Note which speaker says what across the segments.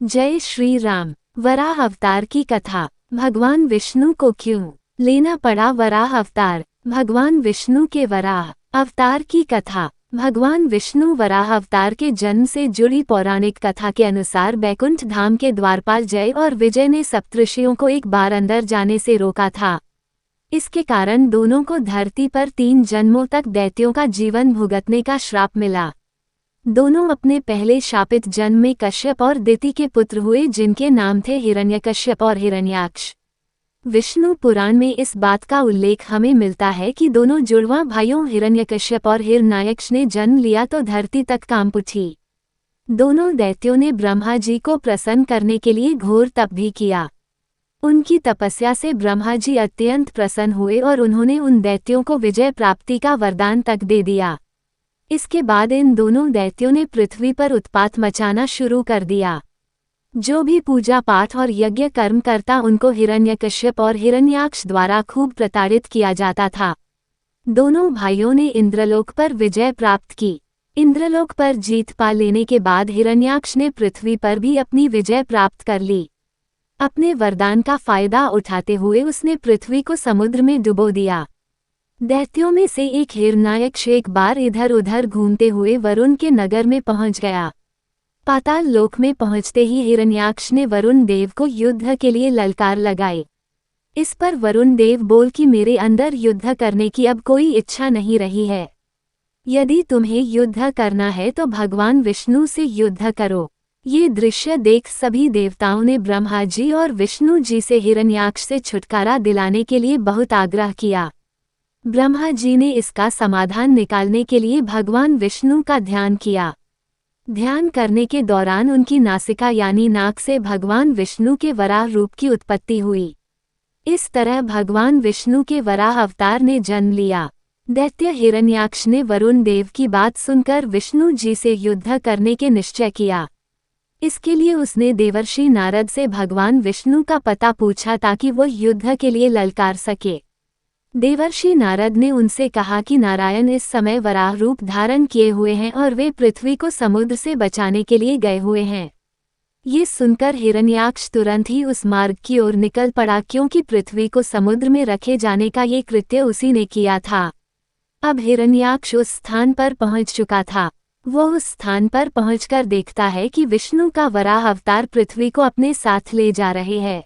Speaker 1: जय श्री राम। वराह अवतार की कथा। भगवान विष्णु को क्यों लेना पड़ा वराह अवतार? भगवान विष्णु के वराह अवतार की कथा। भगवान विष्णु वराह अवतार के जन्म से जुड़ी पौराणिक कथा के अनुसार बैकुंठ धाम के द्वारपाल जय और विजय ने सप्तऋषियों को एक बार अंदर जाने से रोका था। इसके कारण दोनों को धरती पर 3 जन्मों तक दैत्यों का जीवन भुगतने का श्राप मिला। दोनों अपने पहले शापित जन्म में कश्यप और दिति के पुत्र हुए, जिनके नाम थे हिरण्यकश्यप और हिरण्याक्ष। विष्णु पुराण में इस बात का उल्लेख हमें मिलता है कि दोनों जुड़वां भाइयों हिरण्यकश्यप और हिरण्याक्ष ने जन्म लिया तो धरती तक कांप उठी। दोनों दैत्यों ने ब्रह्मा जी को प्रसन्न करने के लिए घोर तप भी किया। उनकी तपस्या से ब्रह्मा जी अत्यंत प्रसन्न हुए और उन्होंने उन दैत्यों को विजय प्राप्ति का वरदान तक दे दिया। इसके बाद इन दोनों दैत्यों ने पृथ्वी पर उत्पात मचाना शुरू कर दिया। जो भी पूजा पाठ और यज्ञ कर्म करता उनको हिरण्यकश्यप और हिरण्याक्ष द्वारा खूब प्रताड़ित किया जाता था। दोनों भाइयों ने इंद्रलोक पर विजय प्राप्त की। इंद्रलोक पर जीत पा लेने के बाद हिरण्याक्ष ने पृथ्वी पर भी अपनी विजय प्राप्त कर ली। अपने वरदान का फायदा उठाते हुए उसने पृथ्वी को समुद्र में डुबो दिया। दैत्यों में से एक हिरण्याक्ष एक बार इधर उधर घूमते हुए वरुण के नगर में पहुंच गया। पाताल लोक में पहुंचते ही हिरण्याक्ष ने वरुण देव को युद्ध के लिए ललकार लगाई। इस पर वरुण देव बोल कि मेरे अंदर युद्ध करने की अब कोई इच्छा नहीं रही है। यदि तुम्हें युद्ध करना है तो भगवान विष्णु से युद्ध करो। ये दृश्य देख सभी देवताओं ने ब्रह्मा जी और विष्णु जी से हिरण्याक्ष से छुटकारा दिलाने के लिए बहुत आग्रह किया। ब्रह्मा जी ने इसका समाधान निकालने के लिए भगवान विष्णु का ध्यान किया। ध्यान करने के दौरान उनकी नासिका यानी नाक से भगवान विष्णु के वराह रूप की उत्पत्ति हुई। इस तरह भगवान विष्णु के वराह अवतार ने जन्म लिया। दैत्य हिरण्याक्ष ने वरुण देव की बात सुनकर विष्णु जी से युद्ध करने के निश्चय किया। इसके लिए उसने देवर्षि नारद से भगवान विष्णु का पता पूछा ताकि वो युद्ध के लिए ललकार सके। देवर्षि नारद ने उनसे कहा कि नारायण इस समय वराह रूप धारण किए हुए हैं और वे पृथ्वी को समुद्र से बचाने के लिए गए हुए हैं। ये सुनकर हिरण्याक्ष तुरंत ही उस मार्ग की ओर निकल पड़ा, क्योंकि पृथ्वी को समुद्र में रखे जाने का ये कृत्य उसी ने किया था। अब हिरण्याक्ष उस स्थान पर पहुंच चुका था। वो उस स्थान पर पहुंचकर देखता है कि विष्णु का वराह अवतार पृथ्वी को अपने साथ ले जा रहे हैं।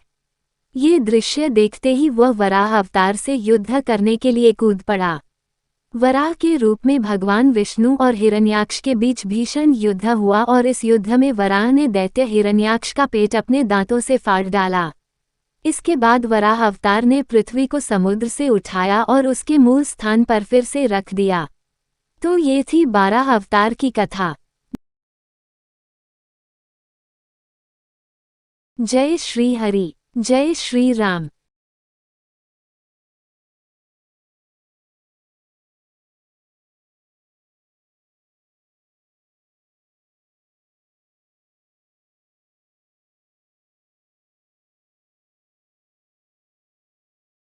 Speaker 1: ये दृश्य देखते ही वह वराह अवतार से युद्ध करने के लिए कूद पड़ा। वराह के रूप में भगवान विष्णु और हिरण्याक्ष के बीच भीषण युद्ध हुआ और इस युद्ध में वराह ने दैत्य हिरण्याक्ष का पेट अपने दांतों से फाड़ डाला। इसके बाद वराह अवतार ने पृथ्वी को समुद्र से उठाया और उसके मूल स्थान पर फिर से रख दिया। तो ये थी 12 अवतार की कथा। जय श्री हरि। जय श्री राम।